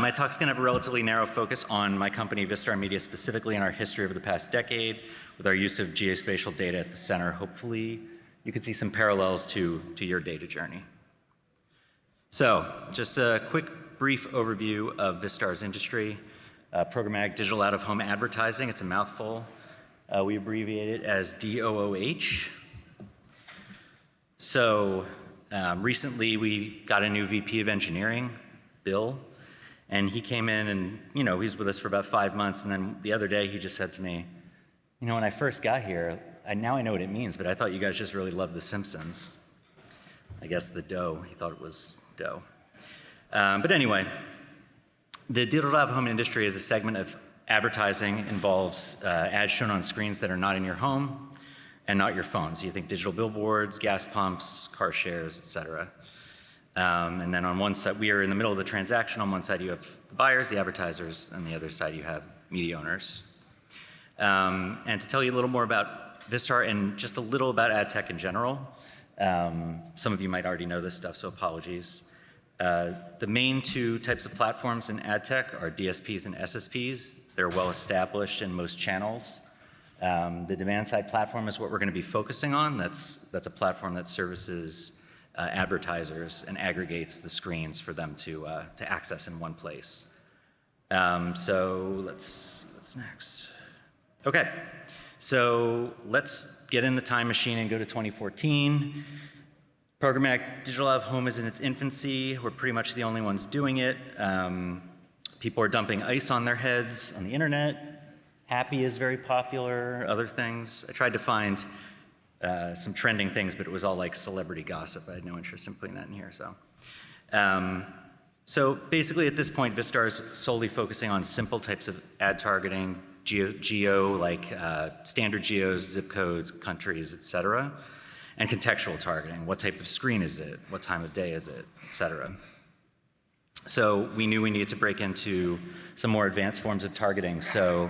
My talk's gonna have a relatively narrow focus on my company, Vistar Media, specifically in our history over the past decade, with our use of geospatial data at the center. Hopefully, you can see some parallels to your data journey. So, just a quick, brief overview of Vistar's industry. Programmatic digital out-of-home advertising, it's a mouthful. We abbreviate it as DOOH. So, recently we got a new VP of engineering, Bill, and he came in and, he's with us for about 5 months, and then the other day he just said to me, when I first got here, now I know what it means, but I thought you guys just really loved The Simpsons. I guess the dough, he thought it was dough. But anyway, the digital out-of-home industry is a segment of advertising, involves ads shown on screens that are not in your home and not your phone. So you think digital billboards, gas pumps, car shares, et cetera. And then on one side, we are in the middle of the transaction. On one side you have the buyers, the advertisers, and the other side you have media owners. And to tell you a little more about Vistar and just a little about ad tech in general, some of you might already know this stuff, so apologies. The main two types of platforms in ad tech are DSPs and SSPs. They're well established in most channels. The demand side platform is what we're going to be focusing on. That's a platform that services advertisers and aggregates the screens for them to access in one place. So what's next? Okay, so let's get in the time machine and go to 2014. Programmatic digital out-of-home is in its infancy. We're pretty much the only ones doing it. People are dumping ice on their heads on the internet. Happy is very popular, other things. I tried to find some trending things, but it was all like celebrity gossip. I had no interest in putting that in here, so. So basically at this point, Vistar is solely focusing on simple types of ad targeting, geo like standard geos, zip codes, countries, et cetera, and contextual targeting. What type of screen is it? What time of day is it, et cetera. So we knew we needed to break into some more advanced forms of targeting. So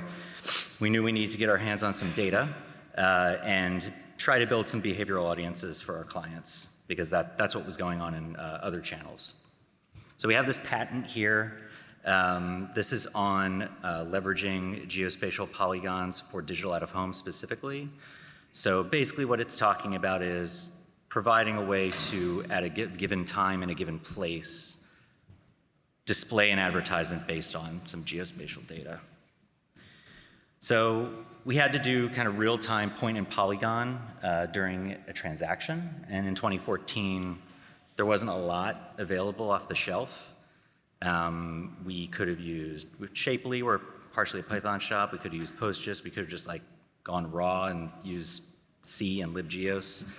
we knew we needed to get our hands on some data and try to build some behavioral audiences for our clients, because that's what was going on in other channels. So we have this patent here. This is on leveraging geospatial polygons for digital out-of-home specifically. So basically what it's talking about is providing a way to, at a given time in a given place, display an advertisement based on some geospatial data. So we had to do kind of real-time point and polygon during a transaction, and in 2014, there wasn't a lot available off the shelf. We could have used Shapely, we're partially a Python shop. We could have used PostGIS. We could have just gone raw and used C and libgeos.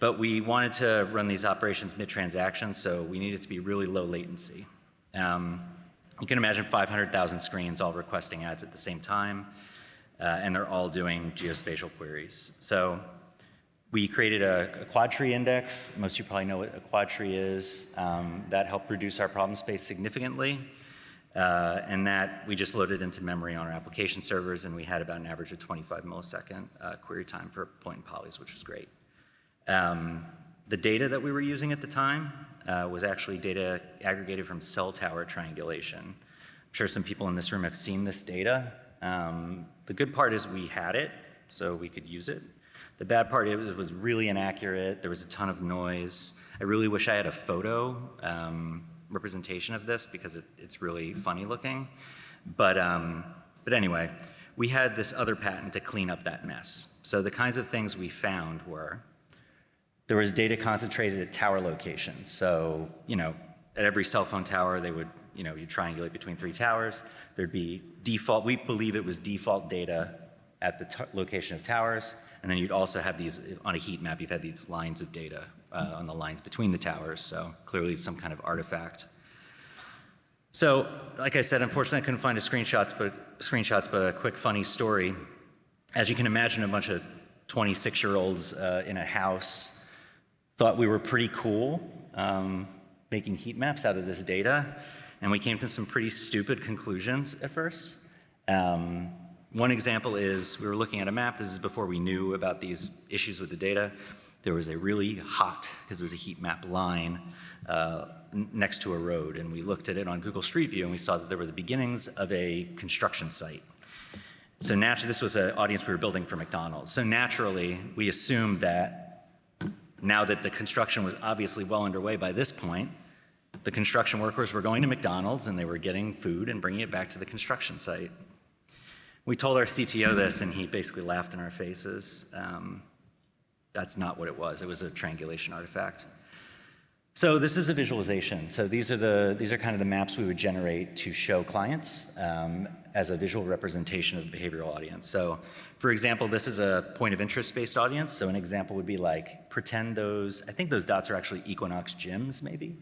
But we wanted to run these operations mid-transaction, so we needed to be really low latency. You can imagine 500,000 screens all requesting ads at the same time, and they're all doing geospatial queries. So we created a quad tree index. Most of you probably know what a quad tree is. That helped reduce our problem space significantly. And that we just loaded into memory on our application servers, and we had about an average of 25 millisecond query time for point and polys, which was great. The data that we were using at the time was actually data aggregated from cell tower triangulation. I'm sure some people in this room have seen this data. The good part is we had it, so we could use it. The bad part is it was really inaccurate. There was a ton of noise. I really wish I had a photo representation of this, because it's really funny looking. But anyway, we had this other patent to clean up that mess. So the kinds of things we found were, there was data concentrated at tower locations. So, at every cell phone tower, they would, you triangulate between 3 towers. There'd be default, we believe it was default data at the location of towers. And then you'd also have these, on a heat map, you've had these lines of data on the lines between the towers. So clearly some kind of artifact. So, like I said, unfortunately I couldn't find screenshots, but a quick funny story. As you can imagine, a bunch of 26-year-olds in a house thought we were pretty cool making heat maps out of this data, and we came to some pretty stupid conclusions at first. One example is we were looking at a map. This is before we knew about these issues with the data. There was a really hot, because it was a heat map line, next to a road, and we looked at it on Google Street View, and we saw that there were the beginnings of a construction site. So naturally, this was an audience we were building for McDonald's. So naturally, we assumed that now that the construction was obviously well underway by this point, the construction workers were going to McDonald's and they were getting food and bringing it back to the construction site. We told our CTO this, and he basically laughed in our faces. That's not what it was. It was a triangulation artifact. So this is a visualization. So these are kind of the maps we would generate to show clients as a visual representation of the behavioral audience. So for example, this is a point of interest-based audience. So an example would be like, pretend I think those dots are actually Equinox gyms maybe.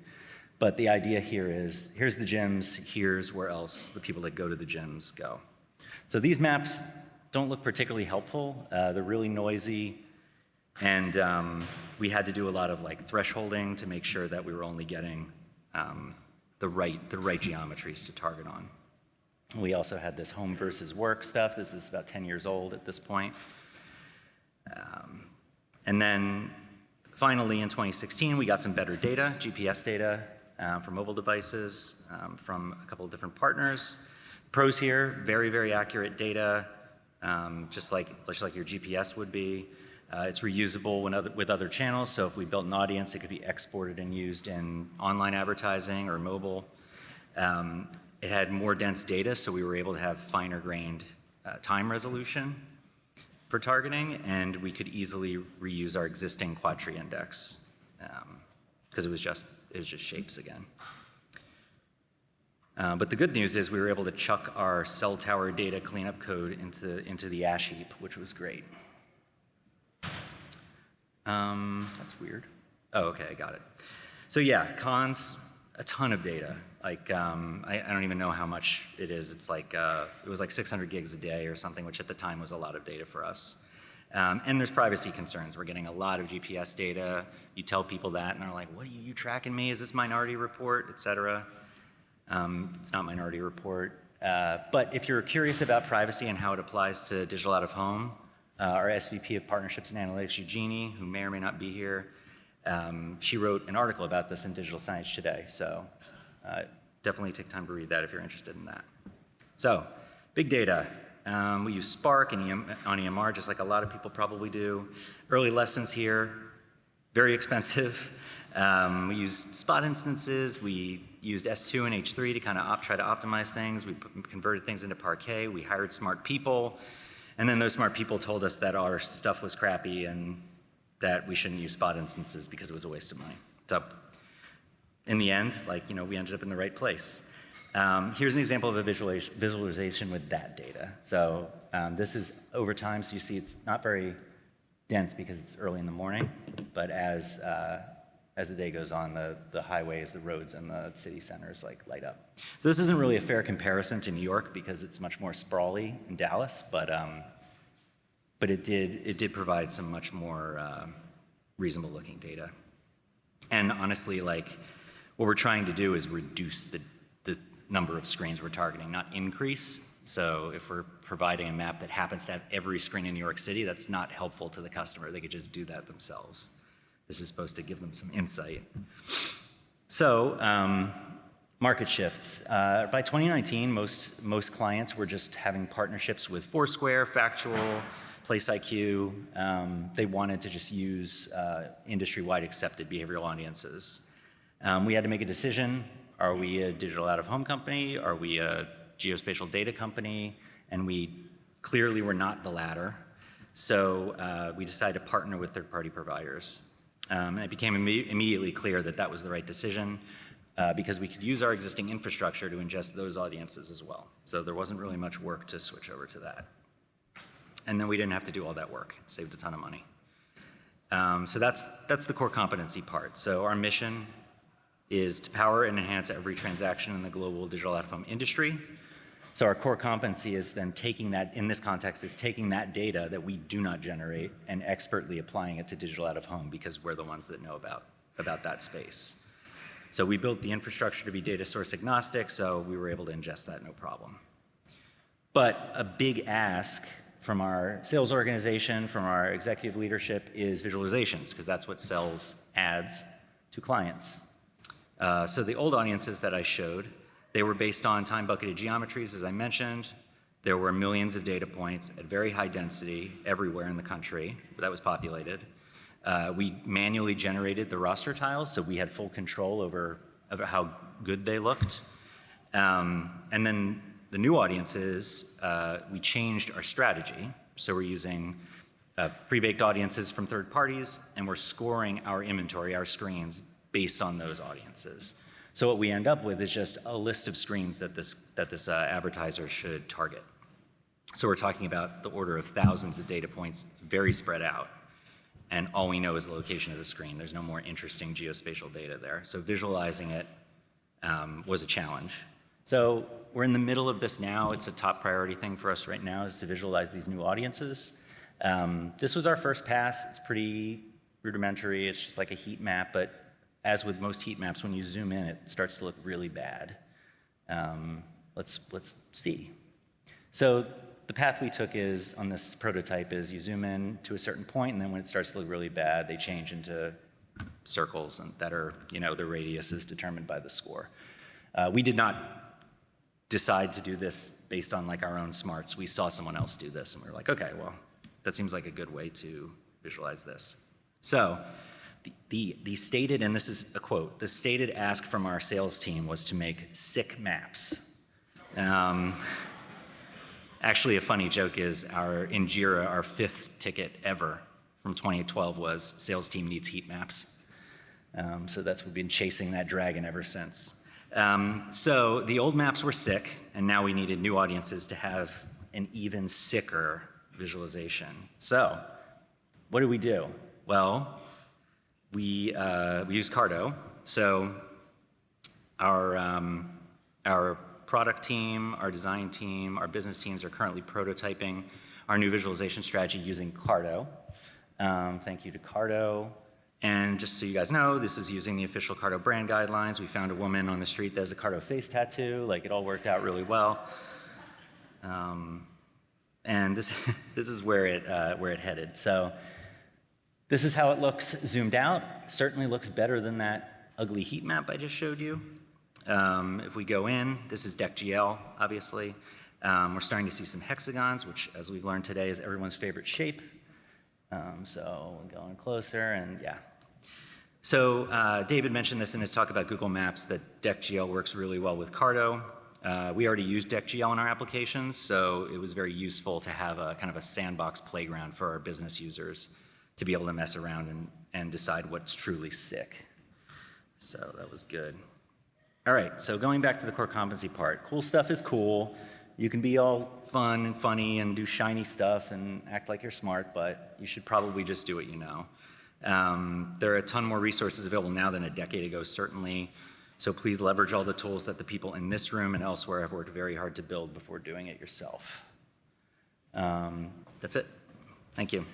But the idea here is, here's the gyms, here's where else the people that go to the gyms go. So these maps don't look particularly helpful. They're really noisy. And we had to do a lot of like thresholding to make sure that we were only getting the right geometries to target on. We also had this home versus work stuff. This is about 10 years old at this point. And then finally in 2016, we got some better data, GPS data for mobile devices from a couple of different partners. Pros here, very, very accurate data, just like your GPS would be. It's reusable with other channels, so if we built an audience, it could be exported and used in online advertising or mobile. It had more dense data, so we were able to have finer grained time resolution for targeting, and we could easily reuse our existing quadtree index because it was just shapes again. But the good news is we were able to chuck our cell tower data cleanup code into the ash heap, which was great. That's weird. Oh, okay, I got it. So yeah, cons, a ton of data. Like, I don't even know how much it is. It's like, it was like 600 gigs a day or something, which at the time was a lot of data for us. And there's privacy concerns. We're getting a lot of GPS data. You tell people that, and they're like, what are you tracking me? Is this Minority Report, et cetera? It's not Minority Report. But if you're curious about privacy and how it applies to digital out of home, our SVP of Partnerships and Analytics, Eugenie, who may or may not be here, she wrote an article about this in Digital Science Today. So definitely take time to read that if you're interested in that. So big data. We use Spark and on EMR, just like a lot of people probably do. Early lessons here, very expensive. We used spot instances. We used S2 and H3 to kind of try to optimize things. We converted things into Parquet. We hired smart people. And then those smart people told us that our stuff was crappy and that we shouldn't use spot instances because it was a waste of money. So in the end, we ended up in the right place. Here's an example of a visualization with that data. So this is over time, so you see it's not very dense because it's early in the morning, but as the day goes on, the highways, the roads, and the city centers light up. So this isn't really a fair comparison to New York because it's much more sprawly in Dallas, but it did provide some much more reasonable looking data. And honestly, what we're trying to do is reduce the number of screens we're targeting, not increase. So if we're providing a map that happens to have every screen in New York City, that's not helpful to the customer. They could just do that themselves. This is supposed to give them some insight. So market shifts. By 2019, most clients were just having partnerships with Foursquare, Factual, PlaceIQ. They wanted to just use industry-wide accepted behavioral audiences. We had to make a decision. Are we a digital out-of-home company? Are we a geospatial data company? And we clearly were not the latter. So we decided to partner with third-party providers. And it became immediately clear that that was the right decision because we could use our existing infrastructure to ingest those audiences as well. So there wasn't really much work to switch over to that. And then we didn't have to do all that work, saved a ton of money. So that's the core competency part. So our mission is to power and enhance every transaction in the global digital out-of-home industry. So our core competency is then taking that, in this context, is taking that data that we do not generate and expertly applying it to digital out-of-home because we're the ones that know about that space. So we built the infrastructure to be data source agnostic, so we were able to ingest that no problem. But a big ask from our sales organization, from our executive leadership is visualizations, because that's what sells ads to clients. So the old audiences that I showed, they were based on time-bucketed geometries, as I mentioned. There were millions of data points at very high density everywhere in the country that was populated. We manually generated the roster tiles, so we had full control over how good they looked. And then the new audiences, we changed our strategy. So we're using pre-baked audiences from third parties, and we're scoring our inventory, our screens, based on those audiences. So what we end up with is just a list of screens that this advertiser should target. So we're talking about the order of thousands of data points, very spread out. And all we know is the location of the screen. There's no more interesting geospatial data there. So visualizing it was a challenge. So we're in the middle of this now. It's a top priority thing for us right now is to visualize these new audiences. This was our first pass. It's pretty rudimentary. It's just like a heat map, but as with most heat maps, when you zoom in, it starts to look really bad. Let's see. So the path we took is, on this prototype, is you zoom in to a certain point, and then when it starts to look really bad, they change into circles and that are, the radius is determined by the score. We did not decide to do this based on like our own smarts. We saw someone else do this, and we were like, okay, well, that seems like a good way to visualize this. So the stated, and this is a quote, the stated ask from our sales team was to make sick maps. Actually, a funny joke is in Jira, our 5th ticket ever from 2012 was sales team needs heat maps. So we've been chasing that dragon ever since. So the old maps were sick, and now we needed new audiences to have an even sicker visualization. So what do? Well, we use Cardo. So our product team, our design team, our business teams are currently prototyping our new visualization strategy using Cardo. Thank you to Cardo. And just so you guys know, this is using the official Cardo brand guidelines. We found a woman on the street that has a Cardo face tattoo. Like, it all worked out really well. And this is where it headed. So this is how it looks zoomed out. Certainly looks better than that ugly heat map I just showed you. If we go in, this is DeckGL, obviously. We're starting to see some hexagons, which, as we've learned today, is everyone's favorite shape. So going closer, and yeah. So David mentioned this in his talk about Google Maps, that DeckGL works really well with Cardo. We already use DeckGL in our applications, so it was very useful to have a kind of a sandbox playground for our business users to be able to mess around and decide what's truly sick. So that was good. All right, so going back to the core competency part, cool stuff is cool. You can be all fun and funny and do shiny stuff and act like you're smart, but you should probably just do what you know. There are a ton more resources available now than a decade ago, certainly. So please leverage all the tools that the people in this room and elsewhere have worked very hard to build before doing it yourself. That's it. Thank you.